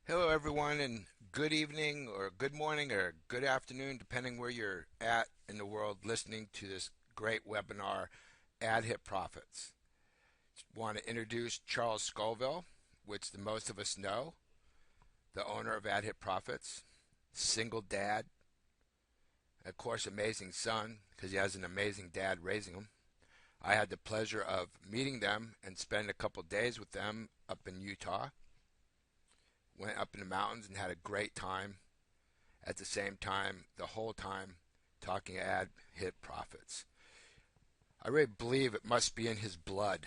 Hello, everyone, and good evening, or good morning, or good afternoon, depending where you're at in the world listening to this great webinar, Ad Hit Profits. Want to introduce Charles Scoville, which the most of us know, the owner of Ad Hit Profits, single dad, of course, amazing son, because he has an amazing dad raising him. I had the pleasure of meeting them and spending a couple days with them up in Utah. Went up in the mountains and had a great time. At the same time, the whole time, talking ad hit profits. I really believe it must be in his blood.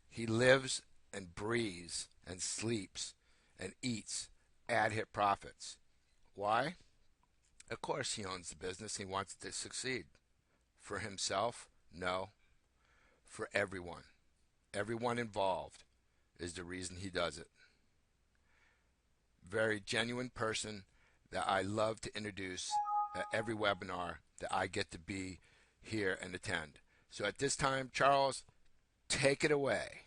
He lives and breathes and sleeps and eats ad hit profits. Why? Of course, he owns the business. He wants it to succeed. For himself? No. For everyone. Everyone involved is the reason he does it. Very genuine person that I love to introduce at every webinar that I get to be here and attend. So at this time, Charles, take it away.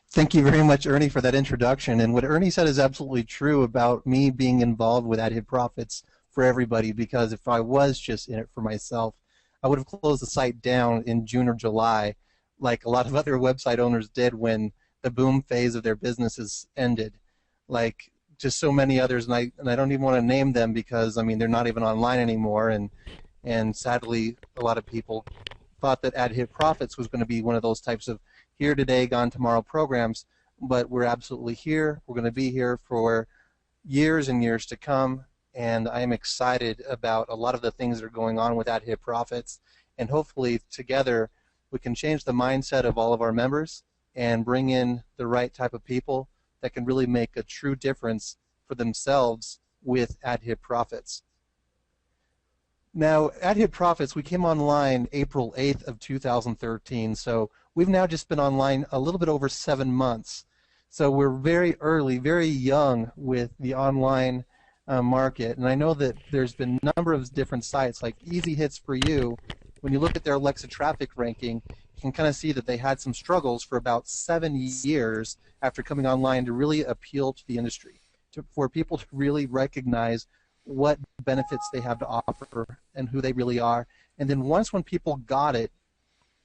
Thank you very much, Ernie, for that introduction. And what Ernie said is absolutely true about me being involved with Ad Hit Profits for everybody, because if I was just in it for myself, I would have closed the site down in June or July, like a lot of other website owners did when the boom phase of their businesses ended. Like just so many others, and I don't even want to name them because, I mean, they're not even online anymore. And sadly, a lot of people thought that Ad Hit Profits was going to be one of those types of here today, gone tomorrow programs, but we're absolutely here. We're going to be here for years and years to come, and I am excited about a lot of the things that are going on with Ad Hit Profits, and hopefully together we can change the mindset of all of our members and bring in the right type of people that can really make a true difference for themselves with Ad Hit Profits. Now, Ad Hit Profits, we came online April 8th of 2013, so we've now just been online a little bit over 7 months. So we're very early, very young with the online market, and I know that there's been a number of different sites like Easy Hits for You. When you look at their Alexa traffic ranking, you can kind of see that they had some struggles for about 7 years after coming online to really appeal to the industry, for people to really recognize what benefits they have to offer and who they really are. And then when people got it,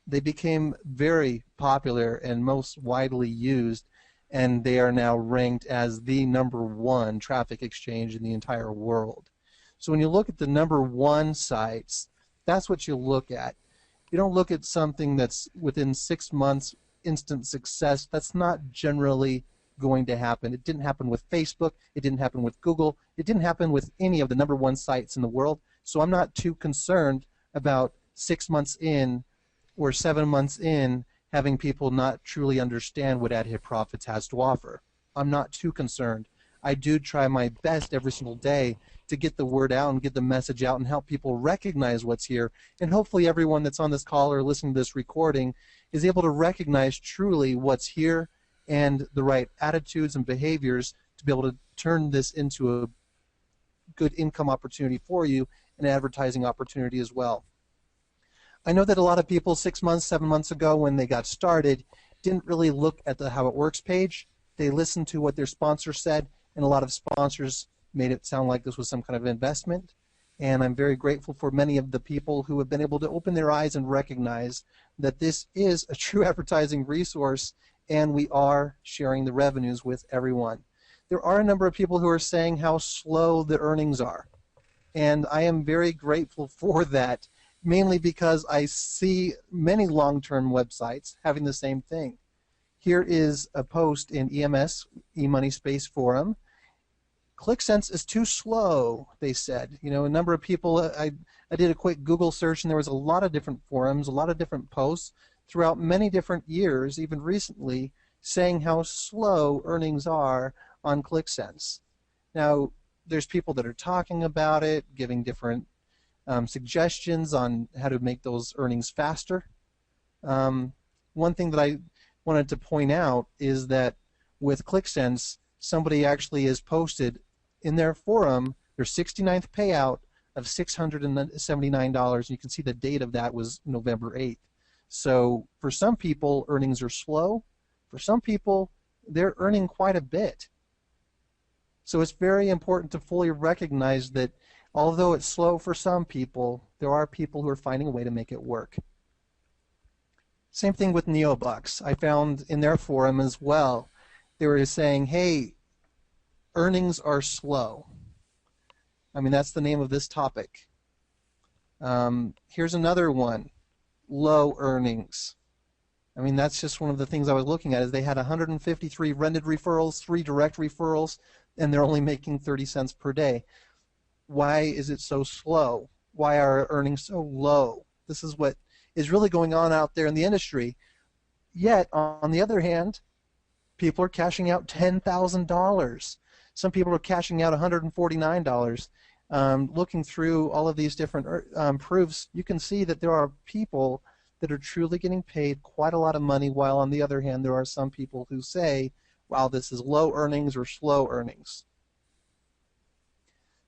they became very popular and most widely used, and they are now ranked as the #1 traffic exchange in the entire world. So when you look at the #1 sites, that's what you look at. You don't look at something that's within 6 months instant success. That's not generally going to happen. It didn't happen with Facebook. It didn't happen with Google. It didn't happen with any of the #1 sites in the world. So I'm not too concerned about 6 months in or 7 months in having people not truly understand what Ad Hit Profits has to offer. I'm not too concerned. I do try my best every single day to get the word out and get the message out and help people recognize what's here. And hopefully everyone that's on this call or listening to this recording is able to recognize truly what's here and the right attitudes and behaviors to be able to turn this into a good income opportunity for you and an advertising opportunity as well. I know that a lot of people 6 months, 7 months ago when they got started didn't really look at the How It Works page. They listened to what their sponsor said, and a lot of sponsors made it sound like this was some kind of investment. And I'm very grateful for many of the people who have been able to open their eyes and recognize that this is a true advertising resource, and we are sharing the revenues with everyone. There are a number of people who are saying how slow the earnings are, and I am very grateful for that, mainly because I see many long-term websites having the same thing. Here is a post in EMS, eMoney Space Forum. ClickSense is too slow, they said. You know, a number of people, I did a quick Google search, and there was a lot of different forums, a lot of different posts throughout many different years, even recently, saying how slow earnings are on ClickSense. Now, there's people that are talking about it, giving different suggestions on how to make those earnings faster. One thing that I wanted to point out is that with ClickSense, somebody actually has posted in their forum their 69th payout of $679. You can see the date of that was November 8th. So for some people, earnings are slow. For some people, they're earning quite a bit. So it's very important to fully recognize that although it's slow for some people, there are people who are finding a way to make it work. Same thing with Neobucks. I found in their forum as well, they were saying, hey, earnings are slow. I mean, that's the name of this topic. Here's another one, low earnings. I mean, that's just one of the things I was looking at is they had 153 rented referrals, 3 direct referrals, and they're only making 30 cents per day. Why is it so slow? Why are earnings so low? This is what is really going on out there in the industry. Yet, on the other hand, people are cashing out $10,000. Some people are cashing out $149. Looking through all of these different proofs, you can see that there are people that are truly getting paid quite a lot of money, while on the other hand, there are some people who say, wow, this is low earnings or slow earnings.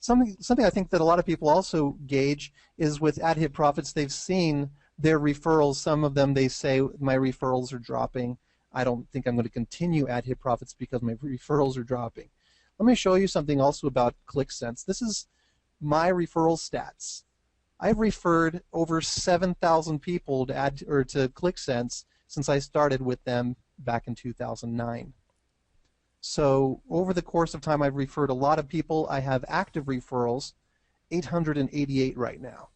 Something I think that a lot of people also gauge is with ad hit profits, they've seen their referrals. Some of them, they say, my referrals are dropping. I don't think I'm going to continue ad hit profits because my referrals are dropping. Let me show you something also about ClickSense. This is my referral stats. I've referred over 7,000 people to ClickSense since I started with them back in 2009. So over the course of time, I've referred a lot of people. I have active referrals, 888 right now.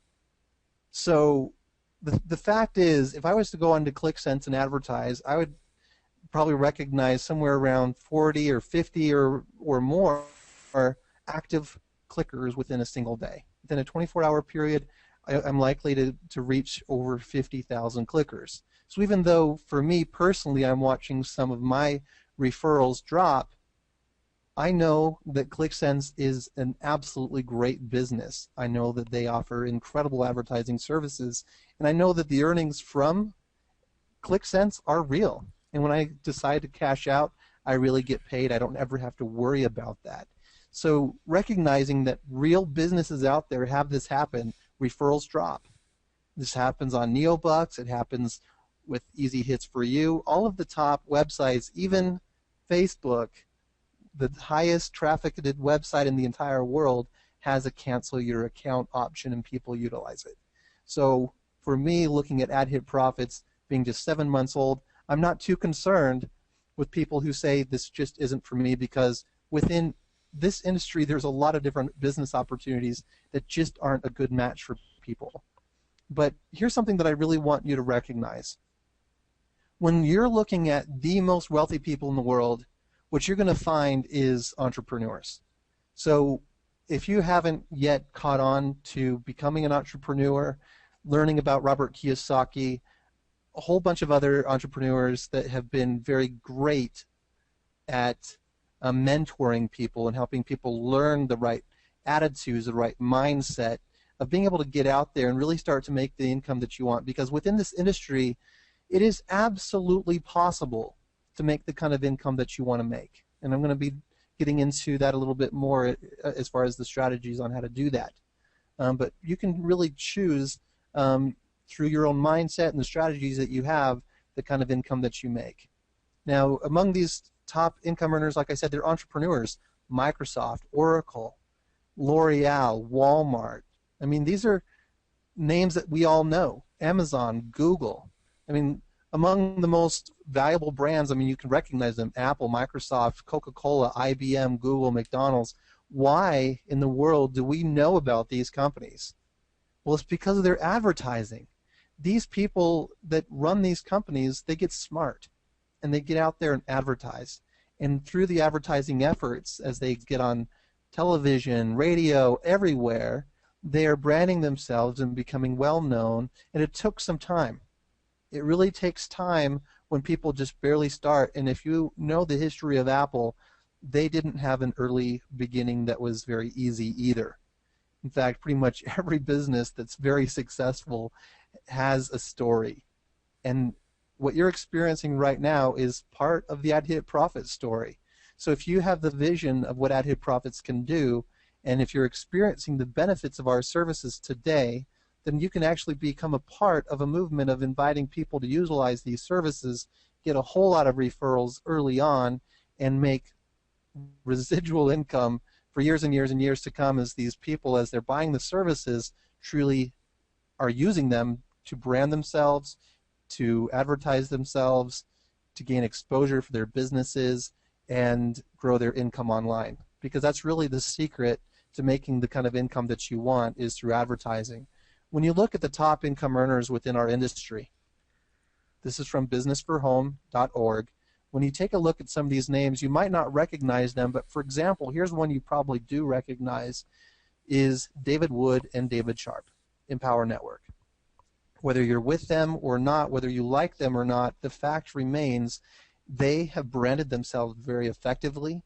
So the fact is, if I was to go onto ClickSense and advertise, I would probably recognize somewhere around 40 or 50 or more active clickers within a single day. Within a 24-hour period, I'm likely to reach over 50,000 clickers. So even though for me personally I'm watching some of my referrals drop, I know that ClickSense is an absolutely great business. I know that they offer incredible advertising services, and I know that the earnings from ClickSense are real. And when I decide to cash out, I really get paid. I don't ever have to worry about that. So recognizing that real businesses out there have this happen, referrals drop. This happens on Neobucks. It happens with Easy Hits for You. All of the top websites, even Facebook, the highest trafficked website in the entire world, has a cancel your account option, and people utilize it. So for me, looking at ad hit profits being just 7 months old, I'm not too concerned with people who say this just isn't for me, because within this industry there's a lot of different business opportunities that just aren't a good match for people. But here's something that I really want you to recognize. When you're looking at the most wealthy people in the world, what you're going to find is entrepreneurs. So if you haven't yet caught on to becoming an entrepreneur, learning about Robert Kiyosaki, a whole bunch of other entrepreneurs that have been very great at mentoring people and helping people learn the right attitudes, the right mindset of being able to get out there and really start to make the income that you want. Because within this industry, it is absolutely possible to make the kind of income that you want to make. And I'm going to be getting into that a little bit more as far as the strategies on how to do that. But you can really choose through your own mindset and the strategies that you have the kind of income that you make. Now, among these top income earners, like I said, they're entrepreneurs. Microsoft, Oracle, L'Oreal, Walmart. I mean, these are names that we all know. Amazon, Google. I mean, among the most valuable brands, I mean, you can recognize them: Apple, Microsoft, Coca-Cola, IBM, Google, McDonald's. Why in the world do we know about these companies? Well, it's because of their advertising. These people that run these companies, they get smart, and they get out there and advertise. And through the advertising efforts, as they get on television, radio, everywhere, they are branding themselves and becoming well known, and it took some time. It really takes time when people just barely start. And if you know the history of Apple, they didn't have an early beginning that was very easy either. In fact, pretty much every business that's very successful has a story. And what you're experiencing right now is part of the ad hit profit story. So if you have the vision of what ad hit profits can do, and if you're experiencing the benefits of our services today, then you can actually become a part of a movement of inviting people to utilize these services, get a whole lot of referrals early on, and make residual income for years and years and years to come as these people, as they're buying the services, truly are using them to brand themselves, to advertise themselves, to gain exposure for their businesses, and grow their income online. Because that's really the secret to making the kind of income that you want, is through advertising. When you look at the top income earners within our industry, this is from businessforhome.org. When you take a look at some of these names, you might not recognize them, but for example, here's one you probably do recognize, is David Wood and David Sharp, Empower Network. Whether you're with them or not, whether you like them or not, the fact remains they have branded themselves very effectively.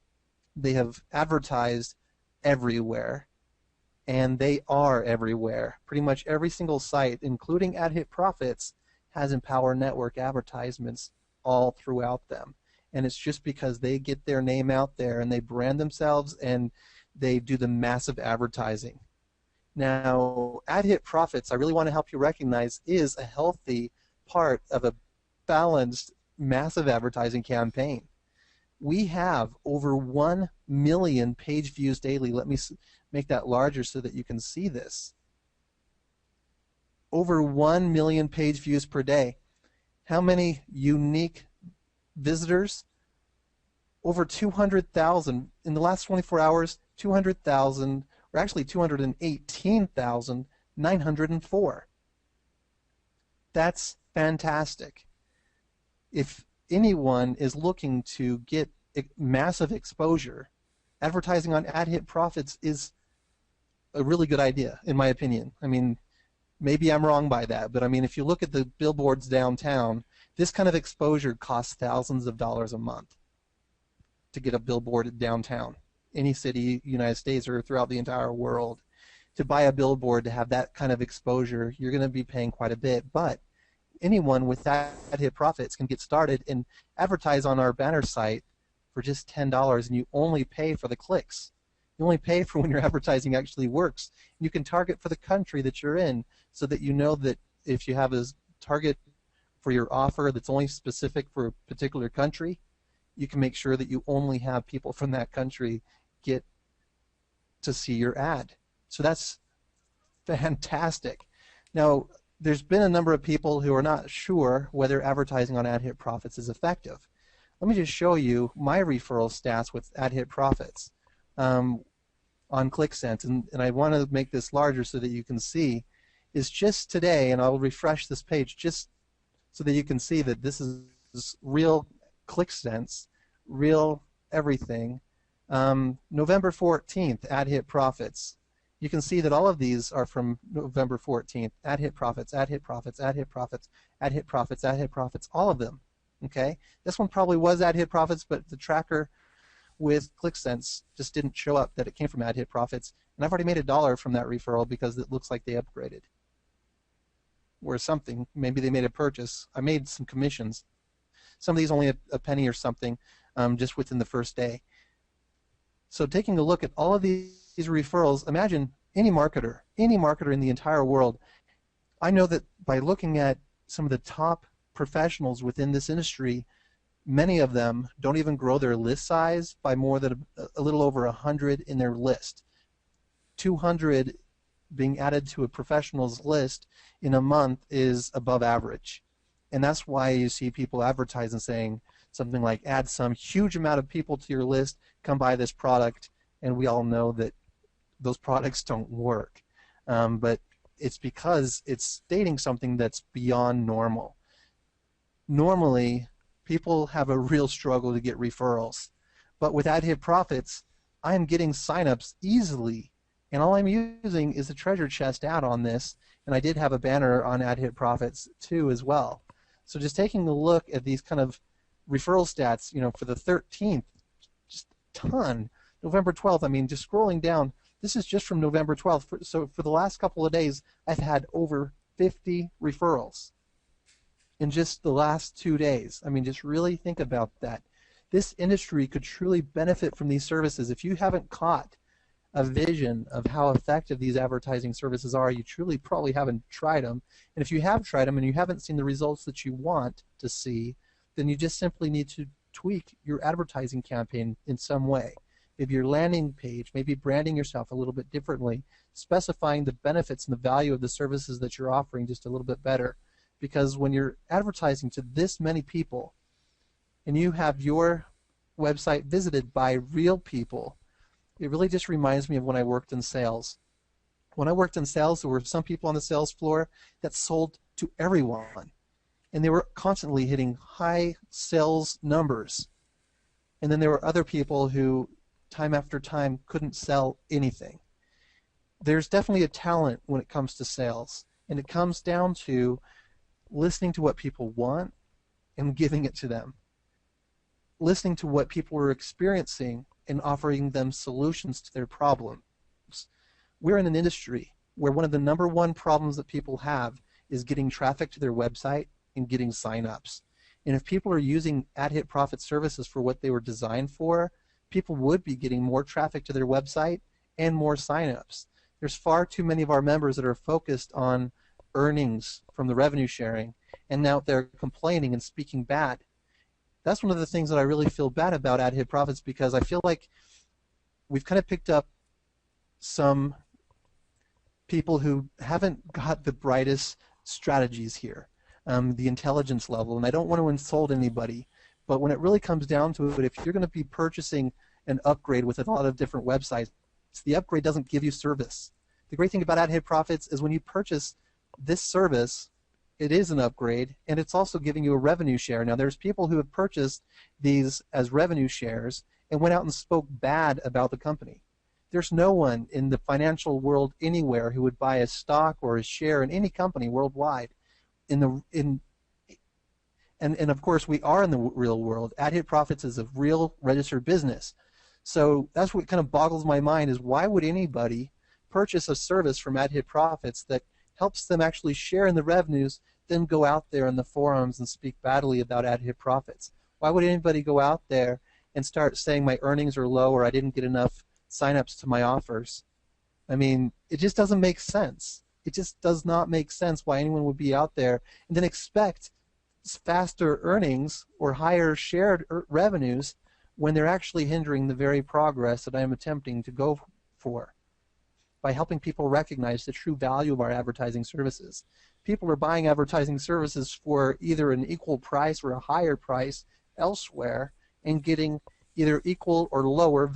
They have advertised everywhere, and they are everywhere. Pretty much every single site, including AdHit Profits, has Empower Network advertisements all throughout them. And it's just because they get their name out there and they brand themselves and they do the massive advertising. Now, AdHit Profits, I really want to help you recognize, is a healthy part of a balanced, massive advertising campaign. We have over 1 million page views daily. Let me make that larger so that you can see this. Over 1 million page views per day. How many unique visitors? Over 200,000. In the last 24 hours, 200,000, or actually 218,904. That's fantastic. If anyone is looking to get massive exposure, advertising on AdHit Profits is a really good idea, in my opinion. I mean, maybe I'm wrong by that, but I mean, if you look at the billboards downtown, this kind of exposure costs thousands of dollars a month to get a billboard downtown, any city, United States, or throughout the entire world. To buy a billboard, to have that kind of exposure, you're going to be paying quite a bit, but anyone with AdHit Profits can get started and advertise on our banner site for just $10, and you only pay for the clicks. You only pay for when your advertising actually works. You can target for the country that you're in, so that you know that if you have a target for your offer that's only specific for a particular country, you can make sure that you only have people from that country get to see your ad. So that's fantastic. Now, there's been a number of people who are not sure whether advertising on AdHit Profits is effective. Let me just show you my referral stats with AdHit Profits on ClickSense, and I want to make this larger so that you can see, is just today, and I'll refresh this page just so that you can see that this is real ClickSense, real everything. November 14th, AdHit Profits. You can see that all of these are from November 14th. AdHit Profits, AdHit Profits, AdHit Profits, AdHit Profits, AdHit Profits, all of them. Okay? This one probably was AdHit Profits, but the tracker with ClickSense just didn't show up that it came from AdHit Profits. And I've already made $1 from that referral because it looks like they upgraded. Or something. Maybe they made a purchase. I made some commissions. Some of these only a penny or something just within the first day. So taking a look at all of these referrals, imagine any marketer in the entire world. I know that by looking at some of the top professionals within this industry, many of them don't even grow their list size by more than a little over 100 in their list. 200 being added to a professional's list in a month is above average. And that's why you see people advertising saying something like, add some huge amount of people to your list, come buy this product, and we all know that those products don't work. But it's because it's stating something that's beyond normal. Normally, people have a real struggle to get referrals. But with AdHit Profits, I am getting signups easily. And all I'm using is the treasure chest ad on this. And I did have a banner on AdHit Profits too as well. So just taking a look at these kind of referral stats, for the 13th, just a ton. November 12th, I mean, just scrolling down, this is just from November 12th. So for the last couple of days, I've had over 50 referrals in just the last 2 days. I mean, just really think about that. This industry could truly benefit from these services. If you haven't caught a vision of how effective these advertising services are, you truly probably haven't tried them. And if you have tried them and you haven't seen the results that you want to see, then you just simply need to tweak your advertising campaign in some way. Maybe your landing page, maybe branding yourself a little bit differently, specifying the benefits and the value of the services that you're offering just a little bit better. Because when you're advertising to this many people and you have your website visited by real people, it really just reminds me of when I worked in sales. When I worked in sales, there were some people on the sales floor that sold to everyone, and they were constantly hitting high sales numbers. And then there were other people who, time after time, couldn't sell anything. There's definitely a talent when it comes to sales, and it comes down to listening to what people want and giving it to them. Listening to what people are experiencing and offering them solutions to their problems. We're in an industry where one of the number one problems that people have is getting traffic to their website and getting signups. And if people are using AdHit Profit services for what they were designed for, people would be getting more traffic to their website and more signups. There's far too many of our members that are focused on earnings from the revenue sharing, and now they're complaining and speaking bad. That's one of the things that I really feel bad about AdHit Profits, because I feel like we've kind of picked up some people who haven't got the brightest strategies here, the intelligence level, and I don't want to insult anybody, but when it really comes down to it, if you're going to be purchasing an upgrade with a lot of different websites, the upgrade doesn't give you service. The great thing about AdHit Profits is when you purchase this service, it is an upgrade, and it's also giving you a revenue share. Now, there's people who have purchased these as revenue shares and went out and spoke bad about the company. There's no one in the financial world anywhere who would buy a stock or a share in any company worldwide. And of course, we are in the real world. AdHit Profits is a real registered business. So that's what kind of boggles my mind, is why would anybody purchase a service from AdHit Profits that helps them actually share in the revenues, then go out there in the forums and speak badly about AdHit Profits? Why would anybody go out there and start saying my earnings are low or I didn't get enough signups to my offers? I mean, it just doesn't make sense. It just does not make sense why anyone would be out there and then expect faster earnings or higher shared revenues when they're actually hindering the very progress that I'm attempting to go for by helping people recognize the true value of our advertising services. People are buying advertising services for either an equal price or a higher price elsewhere and getting either equal or lower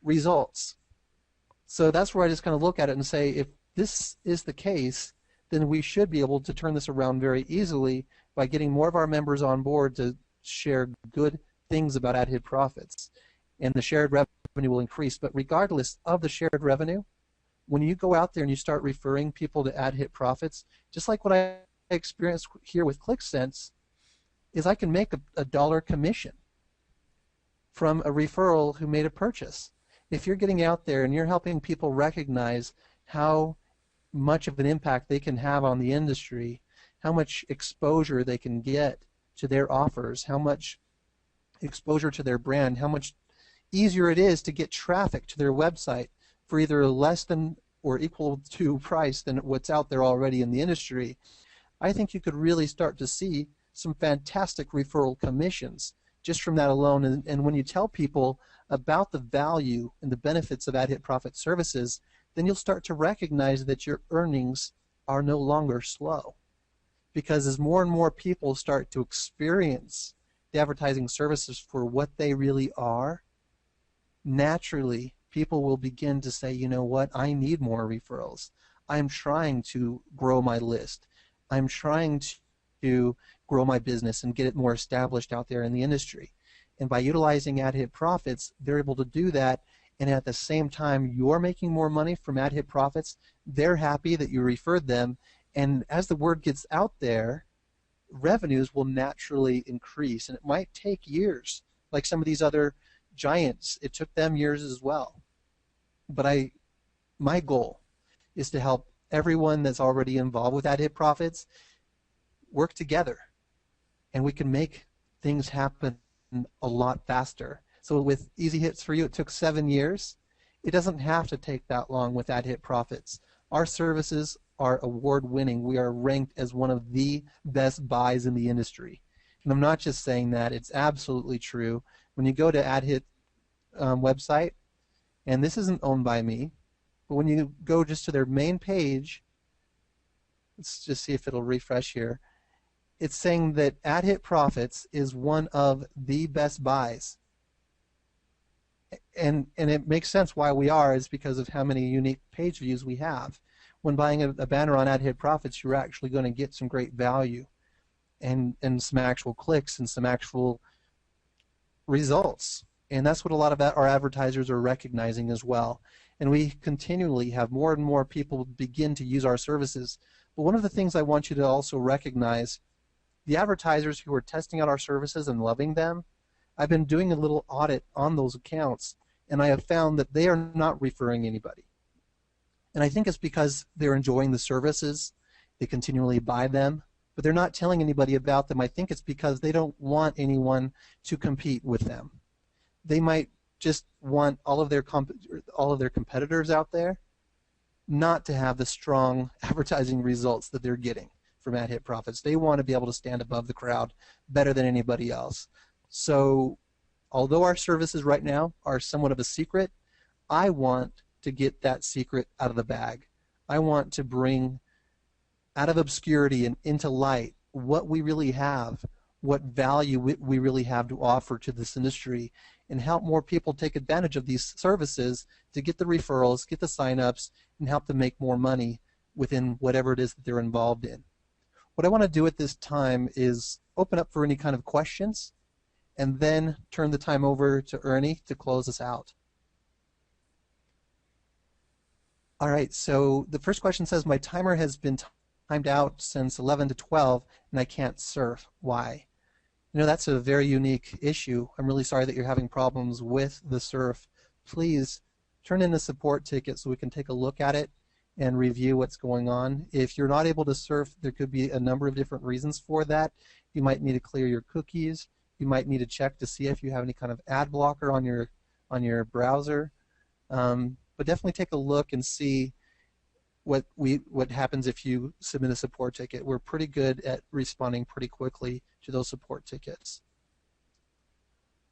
results. So that's where I just kind of look at it and say, if this is the case, then we should be able to turn this around very easily by getting more of our members on board to share good things about AdHit Profits, and the shared revenue will increase. But regardless of the shared revenue, when you go out there and you start referring people to AdHit Profits, just like what I experienced here with ClickSense, is I can make a dollar commission from a referral who made a purchase. If you're getting out there and you're helping people recognize how much of an impact they can have on the industry, how much exposure they can get to their offers, how much exposure to their brand, how much easier it is to get traffic to their website for either less than or equal to price than what's out there already in the industry, I think you could really start to see some fantastic referral commissions just from that alone. And when you tell people about the value and the benefits of AdHit Profit services, then you'll start to recognize that your earnings are no longer slow. Because as more and more people start to experience the advertising services for what they really are, naturally people will begin to say, you know what, I need more referrals. I'm trying to grow my list. I'm trying to grow my business and get it more established out there in the industry. And by utilizing AdHit Profits, they're able to do that, and at the same time you're making more money from AdHit Profits. They're happy that you referred them, and as the word gets out there, revenues will naturally increase. And it might take years, like some of these other giants. It took them years as well. But my goal is to help everyone that's already involved with AdHit Profits work together, and we can make things happen a lot faster. So with Easy Hits for You, it took 7 years. It doesn't have to take that long with AdHit Profits. Our services are award-winning. We are ranked as one of the best buys in the industry. And I'm not just saying that, it's absolutely true. When you go to AdHit website, and this isn't owned by me, but when you go just to their main page, let's just see if it'll refresh here. It's saying that AdHit Profits is one of the best buys. And it makes sense why we are, is because of how many unique page views we have. When buying a banner on AdHit Profits, you're actually going to get some great value and some actual clicks and some actual results. And that's what a lot of our advertisers are recognizing as well. And we continually have more and more people begin to use our services. But one of the things I want you to also recognize, the advertisers who are testing out our services and loving them, I've been doing a little audit on those accounts, and I have found that they are not referring anybody. And I think it's because they're enjoying the services, they continually buy them, but they're not telling anybody about them. I think it's because they don't want anyone to compete with them. They might just want all of their competitors out there not to have the strong advertising results that they're getting from AdHit Profits. They want to be able to stand above the crowd better than anybody else. So although our services right now are somewhat of a secret, I want to get that secret out of the bag. I want to bring out of obscurity and into light what we really have, what value we really have to offer to this industry, and help more people take advantage of these services to get the referrals, get the sign-ups, and help them make more money within whatever it is that they're involved in. What I want to do at this time is open up for any kind of questions and then turn the time over to Ernie to close us out. All right, so the first question says, my timer has been timed out since 11 to 12 and I can't surf. Why? You know, that's a very unique issue. I'm really sorry that you're having problems with the surf. Please turn in a support ticket so we can take a look at it and review what's going on. If you're not able to surf, there could be a number of different reasons for that. You might need to clear your cookies. You might need to check to see if you have any kind of ad blocker on your browser. But definitely take a look and see what happens if you submit a support ticket. We're pretty good at responding pretty quickly to those support tickets.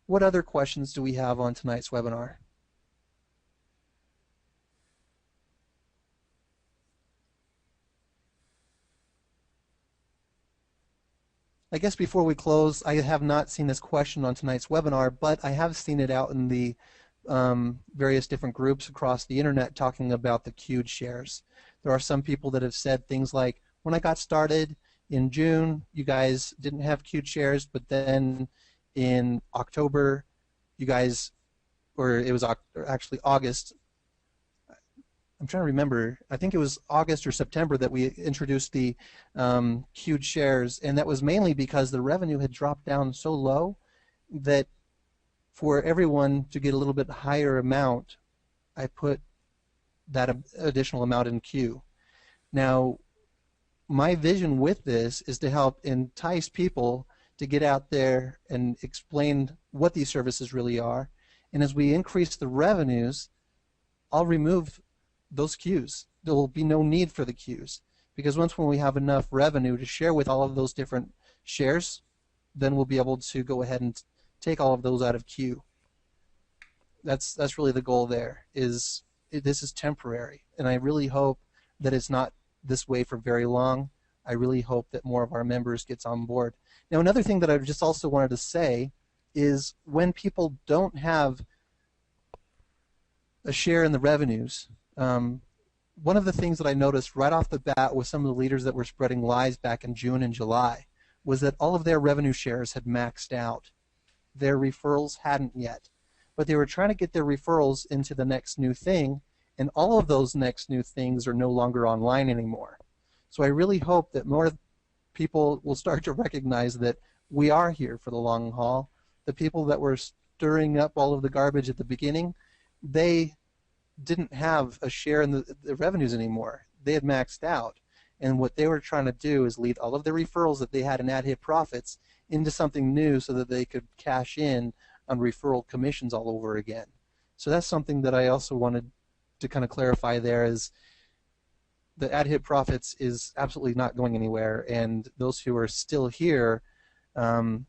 What other questions do we have on tonight's webinar? I guess before we close, I have not seen this question on tonight's webinar, but I have seen it out in the various different groups across the internet talking about the queued shares. There are some people that have said things like, when I got started in June, you guys didn't have queued shares, but then in October, you guys, or it was actually August, I'm trying to remember, I think it was August or September that we introduced the queued shares, and that was mainly because the revenue had dropped down so low that for everyone to get a little bit higher amount, I put that additional amount in queue. Now, my vision with this is to help entice people to get out there and explain what these services really are, and as we increase the revenues, I'll remove those queues. There will be no need for the queues, because when we have enough revenue to share with all of those different shares, then we'll be able to go ahead and take all of those out of queue. That's really the goal there. This is temporary, and I really hope that it's not this way for very long. I really hope that more of our members gets on board. Now, another thing that I just also wanted to say is when people don't have a share in the revenues, one of the things that I noticed right off the bat with some of the leaders that were spreading lies back in June and July was that all of their revenue shares had maxed out. Their referrals hadn't yet. But they were trying to get their referrals into the next new thing, and all of those next new things are no longer online anymore. So I really hope that more people will start to recognize that we are here for the long haul. The people that were stirring up all of the garbage at the beginning, they didn't have a share in the revenues anymore. They had maxed out. And what they were trying to do is lead all of the referrals that they had in AdHit Profits into something new so that they could cash in on referral commissions all over again. So that's something that I also wanted to kind of clarify there, is the AdHit Profits is absolutely not going anywhere, and those who are still here um,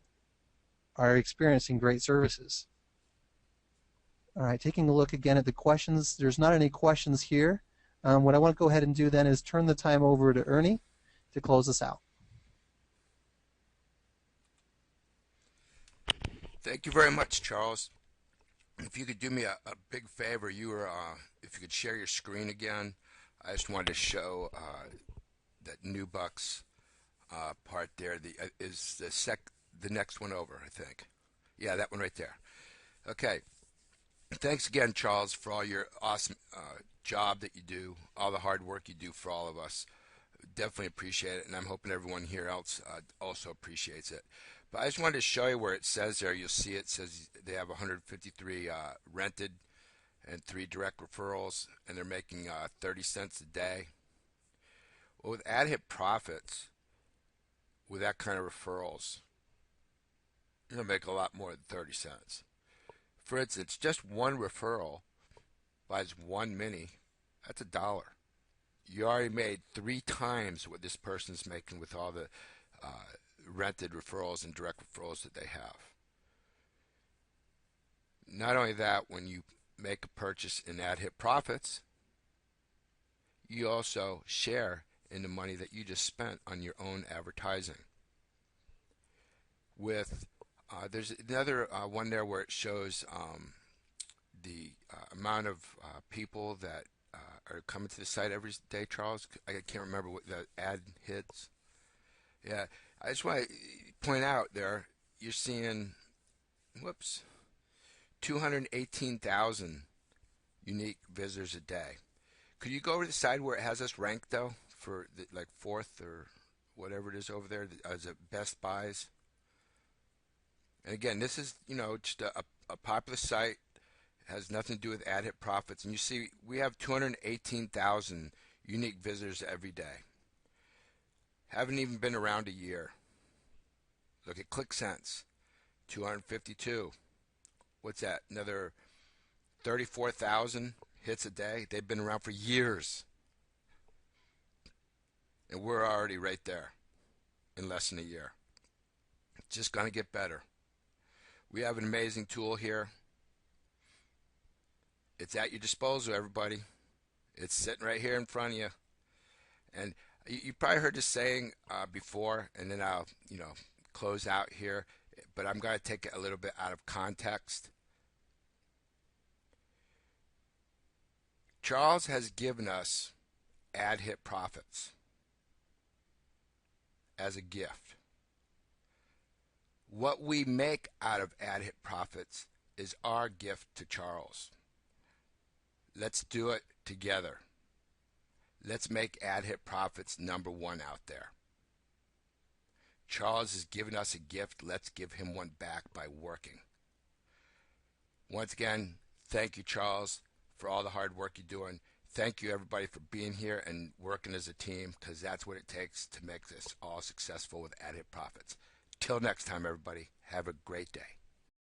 are experiencing great services. All right, taking a look again at the questions. There's not any questions here. What I want to go ahead and do then is turn the time over to Ernie to close us out. Thank you very much, Charles. If you could do me a big favor, if you could share your screen again. I just wanted to show that new bucks part there. Is the next one over? I think. Yeah, that one right there. Okay. Thanks again, Charles, for all your awesome job that you do, all the hard work you do for all of us. Definitely appreciate it, and I'm hoping everyone here else also appreciates it. But I just wanted to show you where it says there. You'll see it says they have 153 rented and 3 direct referrals, and they're making 30 cents a day. Well, with AHP profits, with that kind of referrals, you're going to make a lot more than 30 cents. For instance, just one referral buys one mini. That's $1. You already made 3 times what this person's making with all the rented referrals and direct referrals that they have. Not only that, when you make a purchase in AHP profits, you also share in the money that you just spent on your own advertising. With there's another one there where it shows the amount of people that are coming to the site every day, Charles. I can't remember what the ad hits. Yeah, I just want to point out there, you're seeing, 218,000 unique visitors a day. Could you go over to the side where it has us ranked, though, for like 4th or whatever it is over there, as a best buys? And again, this is, just a popular site. It has nothing to do with AHP profits. And you see, we have 218,000 unique visitors every day. Haven't even been around a year. Look at ClickSense, 252. What's that? Another 34,000 hits a day. They've been around for years. And we're already right there in less than a year. It's just going to get better. We have an amazing tool here. It's at your disposal, everybody. It's sitting right here in front of you. And you probably heard this saying before, and then I'll, close out here. But I'm going to take it a little bit out of context. Charles has given us AHP profits as a gift. What we make out of AHP profits is our gift to Charles. Let's do it together. Let's make AHP profits #1 out there. Charles has given us a gift. Let's give him one back by working. Once again, thank you, Charles, for all the hard work you're doing. Thank you, everybody, for being here and working as a team, because that's what it takes to make this all successful with AHP profits. Till next time, everybody, have a great day.